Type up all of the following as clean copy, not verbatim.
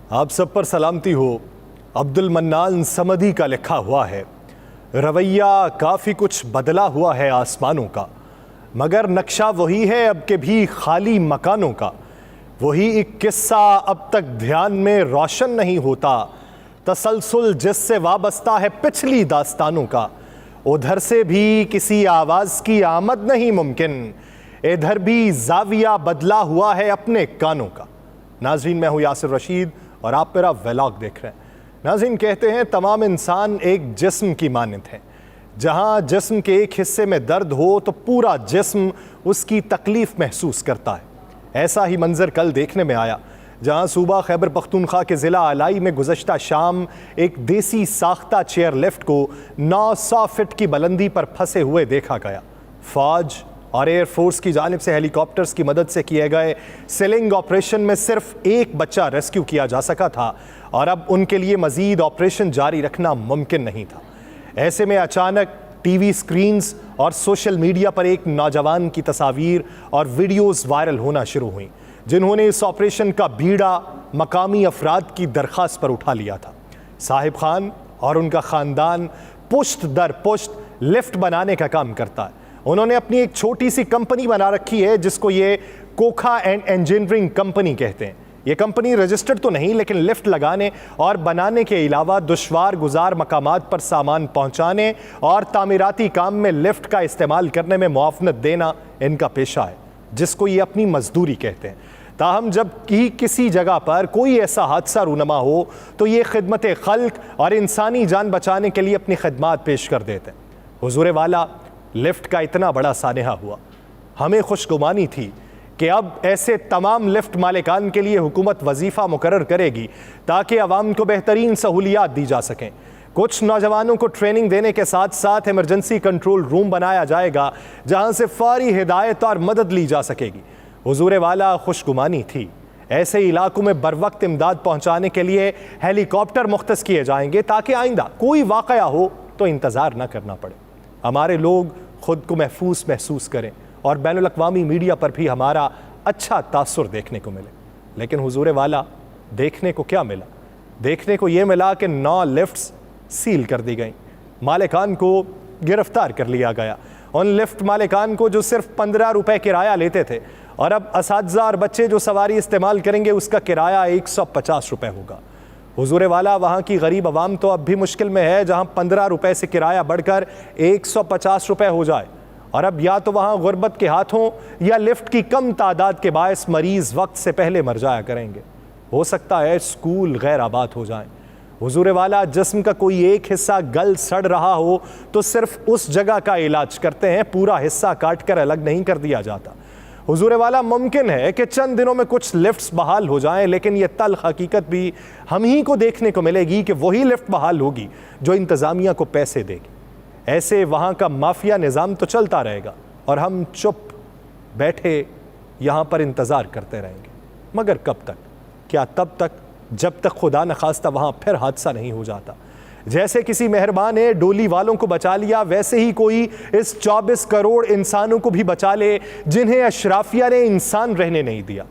आप सब पर सलामती हो। अब्दुल मन्नान समदी का लिखा हुआ है, रवैया काफ़ी कुछ बदला हुआ है आसमानों का, मगर नक्शा वही है अब के भी खाली मकानों का। वही एक किस्सा अब तक ध्यान में रोशन नहीं होता, तसलसल जिससे वाबस्ता है पिछली दास्तानों का। उधर से भी किसी आवाज़ की आमद नहीं मुमकिन, इधर भी जाविया बदला हुआ है अपने कानों का। नाज़रीन, मैं हूँ यासिर रशीद और आप मेरा व्लॉग देख रहे हैं। नाज़रीन, कहते हैं तमाम इंसान एक जिस्म की मानद है। जहाँ जिस्म के एक हिस्से में दर्द हो तो पूरा जिस्म उसकी तकलीफ़ महसूस करता है। ऐसा ही मंजर कल देखने में आया, जहाँ सूबा खैबर पख्तूनख्वा के ज़िला आलाई में गुज़श्ता शाम एक देसी साख्ता चेयर लिफ्ट को 900 फीट की बुलंदी पर फंसे हुए देखा गया। फ़ौज और एयरफोर्स की जानिब से हेलीकॉप्टर्स की मदद से किए गए सेलिंग ऑपरेशन में सिर्फ एक बच्चा रेस्क्यू किया जा सका था और अब उनके लिए मज़ीद ऑपरेशन जारी रखना मुमकिन नहीं था। ऐसे में अचानक टीवी स्क्रीन्स और सोशल मीडिया पर एक नौजवान की तस्वीर और वीडियोज़ वायरल होना शुरू हुई, जिन्होंने इस ऑपरेशन का बीड़ा मकामी अफराद की दरख्वास्त पर उठा लिया था। साहिब खान और उनका ख़ानदान पुश्त दर पुश्त लिफ्ट बनाने का काम करता है। उन्होंने अपनी एक छोटी सी कंपनी बना रखी है जिसको ये कोखा एंड इंजीनियरिंग कंपनी कहते हैं। ये कंपनी रजिस्टर्ड तो नहीं, लेकिन लिफ्ट लगाने और बनाने के अलावा दुश्वार गुजार मकामात पर सामान पहुंचाने और तामीराती काम में लिफ्ट का इस्तेमाल करने में मुआवनत देना इनका पेशा है, जिसको ये अपनी मजदूरी कहते हैं। ताहम जब कि किसी जगह पर कोई ऐसा हादसा रूनमा हो तो ये खिदमत खल्क और इंसानी जान बचाने के लिए अपनी खिदमात पेश कर देते हैं। हुजूर वाला, लिफ्ट का इतना बड़ा सानेहा हुआ, हमें खुशगुमानी थी कि अब ऐसे तमाम लिफ्ट मालिकान के लिए हुकूमत वजीफ़ा मुकर्रर करेगी ताकि अवाम को बेहतरीन सहूलियात दी जा सकें। कुछ नौजवानों को ट्रेनिंग देने के साथ साथ इमरजेंसी कंट्रोल रूम बनाया जाएगा, जहां से फौरी हिदायत और मदद ली जा सकेगी। हुजूर वाला, खुशगुमानी थी। ऐसे इलाकों में बर वक्त इमदाद पहुँचाने के लिए हेलीकॉप्टर मुख्तस किए जाएंगे ताकि आइंदा कोई वाक़या हो तो इंतज़ार न करना पड़े। हमारे लोग खुद को महफूज महसूस करें और बैनुल अक़वामी मीडिया पर भी हमारा अच्छा तासुर देखने को मिले। लेकिन हुजूर वाला, देखने को क्या मिला? देखने को ये मिला कि 9 लिफ्ट्स सील कर दी गई, मालिकान को गिरफ्तार कर लिया गया। उन लिफ्ट मालिकान को जो सिर्फ 15 रुपए किराया लेते थे, और अब असातिज़ा और बच्चे जो सवारी इस्तेमाल करेंगे उसका किराया 150 रुपये होगा। हुजूर वाला, वहाँ की गरीब आवाम तो अब भी मुश्किल में है, जहाँ 15 रुपए से किराया बढ़कर 150 रुपये हो जाए। और अब या तो वहाँ गुर्बत के हाथों या लिफ्ट की कम तादाद के बायस मरीज़ वक्त से पहले मर जाया करेंगे। हो सकता है स्कूल गैर आबाद हो जाएं। हुजूर वाला, जिस्म का कोई एक हिस्सा गल सड़ रहा हो तो सिर्फ उस जगह का इलाज करते हैं, पूरा हिस्सा काट कर अलग नहीं कर दिया जाता। हुजूर वाला, मुमकिन है कि चंद दिनों में कुछ लिफ्ट्स बहाल हो जाएं, लेकिन यह तल्ख हकीकत भी हम ही को देखने को मिलेगी कि वही लिफ्ट बहाल होगी जो इंतज़ामिया को पैसे देगी। ऐसे वहाँ का माफिया निज़ाम तो चलता रहेगा और हम चुप बैठे यहाँ पर इंतज़ार करते रहेंगे। मगर कब तक? क्या तब तक जब तक खुदा न खास्ता वहाँ फिर हादसा नहीं हो जाता। जैसे किसी मेहरबान ने डोली वालों को बचा लिया, वैसे ही कोई इस 24 करोड़ इंसानों को भी बचा ले जिन्हें अशराफिया ने इंसान रहने नहीं दिया।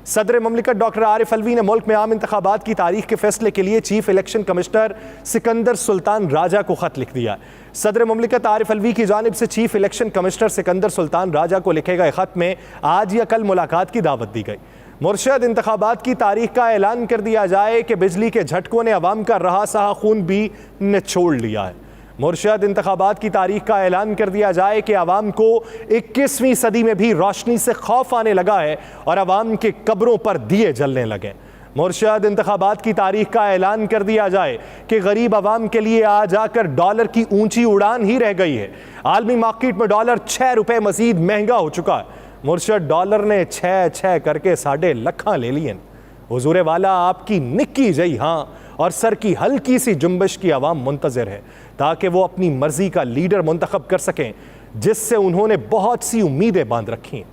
सदर ममलिकत डॉक्टर आरिफ अलवी ने मुल्क में आम इंतखाबात की तारीख के फैसले के लिए chief election commissioner Sikandar Sultan Raja को खत लिख दिया। सदर ममलिकत आरिफ अलवी की जानिब से chief election commissioner Sikandar Sultan Raja को लिखे गए खत में आज या कल मुलाकात की दावत दी गई। मुर्शद इंतखाबात की तारीख का ऐलान कर दिया जाए कि बिजली के झटकों ने अवाम का रहा सहा खून भी निचोड़ लिया है। मुर्शद इंतखाबात की तारीख का ऐलान कर दिया जाए कि अवाम को 21वीं सदी में भी रोशनी से खौफ आने लगा है और अवाम के कब्रों पर दिए जलने लगे। मुर्शद इंतखाबात की तारीख का ऐलान कर दिया जाए कि गरीब अवाम के लिए आ जाकर डॉलर की ऊंची उड़ान ही रह गई है। आलमी मार्केट में डॉलर 6 रुपये मजीद महंगा हो चुका है। मुर्शद डॉलर ने 6 करके 1.5 लाख ले लिए। हुजूर वाला, आपकी निक्की जई हाँ और सर की हल्की सी जुम्बिश की आवाम मुंतज़िर है ताकि वो अपनी मर्जी का लीडर मुंतखब कर सकें जिससे उन्होंने बहुत सी उम्मीदें बांध रखी हैं।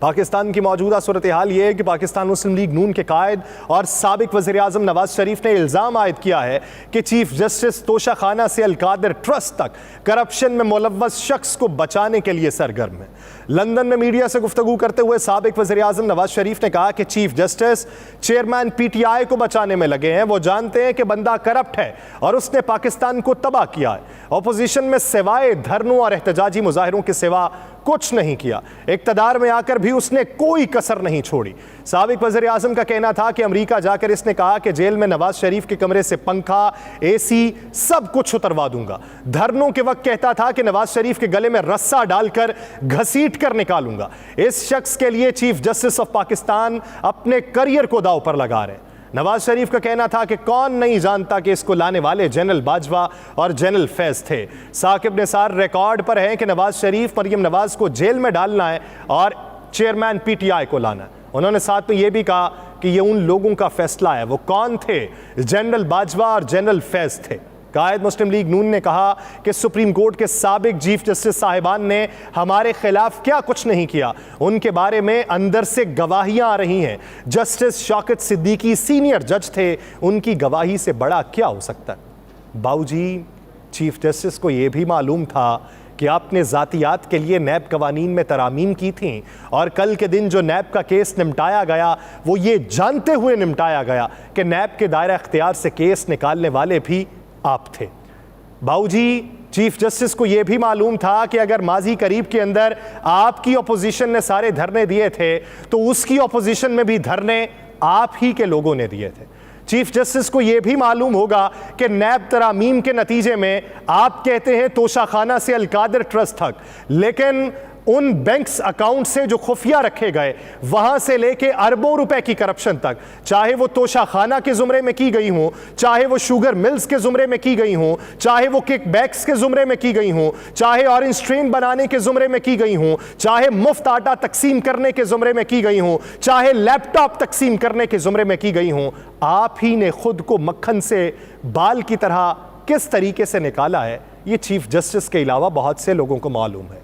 पाकिस्तान की मौजूदा सूरत हाल ये है कि पाकिस्तान मुस्लिम लीग नून के कायद और साबिक वज़ीर आज़म नवाज शरीफ ने इल्ज़ाम आयद किया है कि चीफ जस्टिस तोशाखाना से अल-कादिर ट्रस्ट तक करप्शन में मुलव्वस शख्स को बचाने के लिए सरगर्म है। लंदन में मीडिया से गुफ्तगू करते हुए साबिक वज़ीर आज़म नवाज शरीफ ने कहा कि चीफ जस्टिस चेयरमैन PTI को बचाने में लगे हैं। वो जानते हैं कि बंदा करप्ट है और उसने पाकिस्तान को तबाह किया है। अपोजिशन में सिवाय धरनों और एहतजाजी मुजाहिरों के सिवा कुछ नहीं किया। इक़्तिदार में आकर भी उसने कोई कसर नहीं छोड़ी। साबिक वज़ीर आज़म का कहना था कि अमेरिका जाकर इसने कहा कि जेल में नवाज शरीफ के कमरे से पंखा, AC सब कुछ उतरवा दूंगा। धरनों के वक्त कहता था कि नवाज शरीफ के गले में रस्सा डालकर घसीट कर निकालूंगा। इस शख्स के लिए चीफ जस्टिस ऑफ पाकिस्तान अपने करियर को दांव पर लगा रहे हैं। नवाज शरीफ का कहना था कि कौन नहीं जानता कि इसको लाने वाले जनरल बाजवा और जनरल फैज थे। साकिब निसार रिकॉर्ड पर हैं कि नवाज शरीफ मरियम नवाज को जेल में डालना है और चेयरमैन PTI को लाना है। उन्होंने साथ में यह भी कहा कि यह उन लोगों का फैसला है। वो कौन थे? जनरल बाजवा और जनरल फैज थे। कायद मुस्लिम लीग नून ने कहा कि सुप्रीम कोर्ट के साबिक चीफ जस्टिस साहिबान ने हमारे खिलाफ क्या कुछ नहीं किया। उनके बारे में अंदर से गवाहियां आ रही हैं। जस्टिस शौकत सिद्दीकी सीनियर जज थे, उनकी गवाही से बड़ा क्या हो सकता है? बाऊजी, चीफ जस्टिस को यह भी मालूम था कि आपने ज़ातियात के लिए नैब कवानीन में तरामीम की थी और कल के दिन जो नैब का केस निपटाया गया वो ये जानते हुए निपटाया गया कि नैब के दायरा इख्तियार से केस निकालने वाले भी आप थे। बाऊजी, चीफ जस्टिस को यह भी मालूम था कि अगर माजी करीब के अंदर आपकी अपोजिशन ने सारे धरने दिए थे तो उसकी अपोजिशन में भी धरने आप ही के लोगों ने दिए थे। चीफ जस्टिस को यह भी मालूम होगा कि नैब तरामीम के नतीजे में आप कहते हैं तोशाखाना से अल-कादिर ट्रस्ट तक, लेकिन उन बैंक्स अकाउंट से जो खुफिया रखे गए वहां से लेके अरबों रुपए की करप्शन तक, चाहे वो तोशाखाना के जुमरे में की गई हो, चाहे वो शुगर मिल्स के जुमरे में की गई हो, चाहे वो किकबैक्स के जुमरे में की गई हो, चाहे ऑरेंज ट्रेन बनाने के जुमरे में की गई हो, चाहे मुफ्त आटा तकसीम करने के जुमरे में की गई हो, चाहे लैपटॉप तकसीम करने के जुमरे में की गई हो, आप ही ने खुद को मक्खन से बाल की तरह किस तरीके से निकाला है, ये चीफ जस्टिस के अलावा बहुत से लोगों को मालूम है।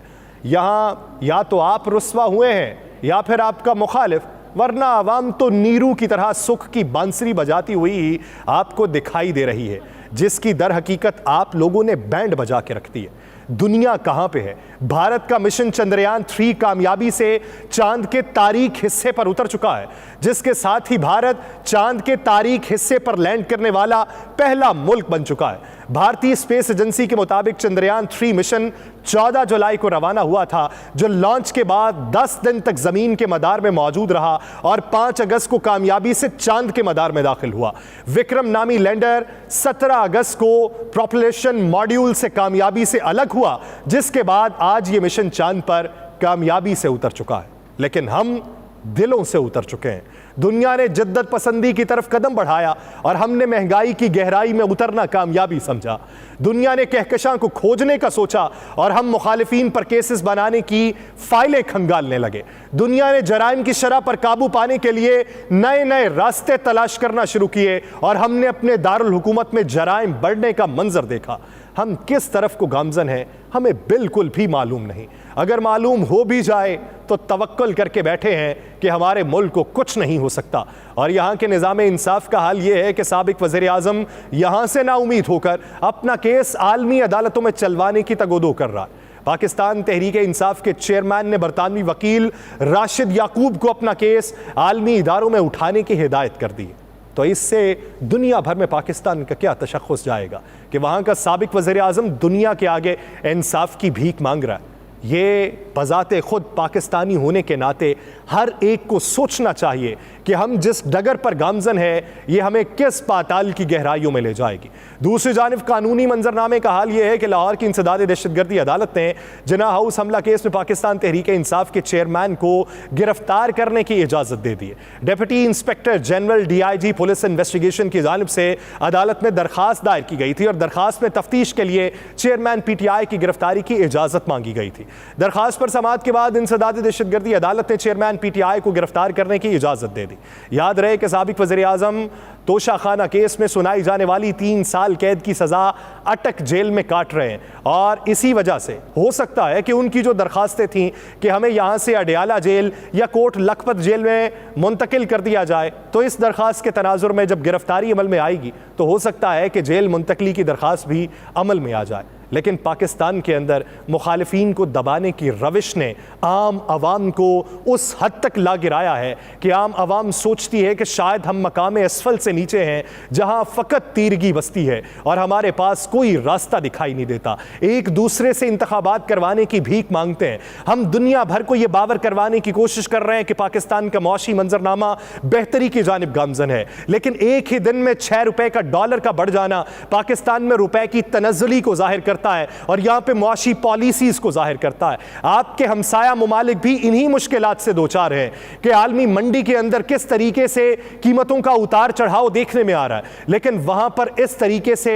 यहाँ या तो आप रुस्वा हुए हैं या फिर आपका मुखालिफ, वरना आवाम तो नीरू की तरह सुख की बांसुरी बजाती हुई आपको दिखाई दे रही है, जिसकी दर हकीकत आप लोगों ने बैंड बजा के रख दी है। दुनिया कहाँ पे है? भारत का मिशन चंद्रयान 3 कामयाबी से चांद के तारीख हिस्से पर उतर चुका है, जिसके साथ ही भारत चांद के तारीख हिस्से पर लैंड करने वाला पहला मुल्क बन चुका है। भारतीय स्पेस एजेंसी के मुताबिक चंद्रयान 3 मिशन 14 जुलाई को रवाना हुआ था, जो लॉन्च के बाद 10 दिन तक जमीन के मदार में मौजूद रहा और 5 अगस्त को कामयाबी से चांद के मदार में दाखिल हुआ। विक्रम नामी लैंडर 17 अगस्त को प्रोपल्शन मॉड्यूल से कामयाबी से अलग हुआ, जिसके बाद आज ये मिशन चांद पर कामयाबी से उतर चुका है। लेकिन हम दिलों से उतर चुके हैं। दुनिया ने जिद्दत पसंदी की तरफ कदम बढ़ाया और हमने महंगाई की गहराई में उतरना कामयाबी समझा। दुनिया ने कहकशां को खोजने का सोचा और हम मुखालिफिन पर केसेस बनाने की फाइलें खंगालने लगे। दुनिया ने जराइम की शरह पर काबू पाने के लिए नए नए रास्ते तलाश करना शुरू किए और हमने अपने दारुल हुकूमत में जराइम बढ़ने का मंजर देखा। हम किस तरफ को गामजन हैं हमें बिल्कुल भी मालूम नहीं। अगर मालूम हो भी जाए तो तवक्कुल करके बैठे हैं कि हमारे मुल्क को कुछ नहीं हो सकता। और यहाँ के निज़ाम इंसाफ का हाल ये है कि साबिक वज़ीर आज़म यहाँ से नाउमीद होकर अपना केस आलमी अदालतों में चलवाने की तगोदो कर रहा है। पाकिस्तान तहरीक इंसाफ के चेयरमैन ने बरतानवी वकील राशिद याकूब को अपना केस आलमी इदारों में उठाने की हिदायत कर दी। तो इससे दुनिया भर में पाकिस्तान का क्या तशख़्ख़ुस जाएगा कि वहाँ का साबिक वज़ीर आज़म दुनिया के आगे इंसाफ की भीख मांग रहा है। ये बज़ाते खुद पाकिस्तानी होने के नाते हर एक को सोचना चाहिए कि हम जिस डगर पर गामजन है ये हमें किस पाताल की गहराइयों में ले जाएगी। दूसरी जानिब कानूनी मंजरनामे का हाल ये है कि लाहौर की इंसदाद दहशतगर्दी अदालत ने जिना हाउस हमला केस में पाकिस्तान तहरीक इंसाफ के चेयरमैन को गिरफ्तार करने की इजाज़त दे दी है। Deputy inspector general DIG police investigation की जानिब से अदालत में दरख्वास्त दायर की गई थी और दरख्वास्त में तफ्तीश के लिए चेयरमैन PTI की गिरफ्तारी की इजाज़त मांगी गई थी। दरख्वास्त पर समाअत के बाद इंसदाद दहशतगर्दी अदालत ने चेयरमैन PTI को गिरफ्तार करने की इजाज़त दे दी। याद रहे कि साबिक वज़ीर आज़म तोशाखाना केस में सुनाई जाने वाली 3 साल कैद की सज़ा अटक जेल में काट रहे हैं, और इसी वजह से हो सकता है कि उनकी जो दरखास्तें थीं कि हमें यहाँ से अडयाला जेल या कोट लखपत जेल में मुंतकिल कर दिया जाए, तो इस दरखास्त के तनाजुर में जब गिरफ्तारी अमल में आएगी तो हो सकता है कि जेल मुंतकली की दरखास्त भी अमल में आ जाए। लेकिन पाकिस्तान के अंदर मुखालिफिन को दबाने की रविश ने आम आवाम को उस हद तक ला गिराया है कि आम आवाम सोचती है कि शायद हम मकाम असफल से नीचे हैं, जहां फ़कत तीरगी बसती है और हमारे पास कोई रास्ता दिखाई नहीं देता। एक दूसरे से इंतखाबात करवाने की भीख मांगते हैं। हम दुनिया भर को यह बावर करवाने की कोशिश कर रहे हैं कि पाकिस्तान का मौशी मंजरनामा बेहतरी की जानिब गामजन है, लेकिन एक ही दिन में 6 रुपए का डॉलर का बढ़ जाना पाकिस्तान में रुपए की तनज़्ज़ुली को जाहिर करता है और यहां पे मुआशी पॉलिसीज को जाहिर करता है। आपके हमसाया मुमालिक भी इन्हीं मुश्किलात से दोचार हैं कि आलमी मंडी के अंदर किस तरीके से कीमतों का उतार चढ़ाव देखने में आ रहा है, लेकिन वहां पर इस तरीके से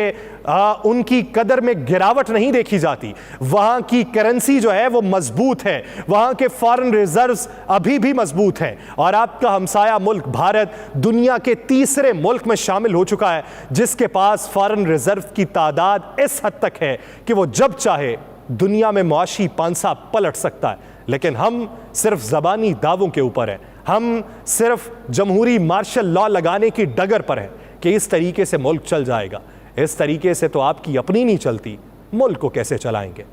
उनकी कदर में गिरावट नहीं देखी जाती। वहां की करेंसी जो है वो मजबूत है, वहां के फॉरेन रिजर्व्स अभी भी मजबूत हैं, और आपका हमसाया मुल्क भारत दुनिया के तीसरे मुल्क में शामिल हो चुका है जिसके पास फॉरेन रिजर्व की तादाद इस हद तक है कि वो जब चाहे दुनिया में मुआशी पांसा पलट सकता है। लेकिन हम सिर्फ ज़बानी दावों के ऊपर हैं, हम सिर्फ जमहूरी मार्शल लॉ लगाने की डगर पर हैं कि इस तरीके से मुल्क चल जाएगा। इस तरीके से तो आपकी अपनी नहीं चलती, मुल्क को कैसे चलाएंगे।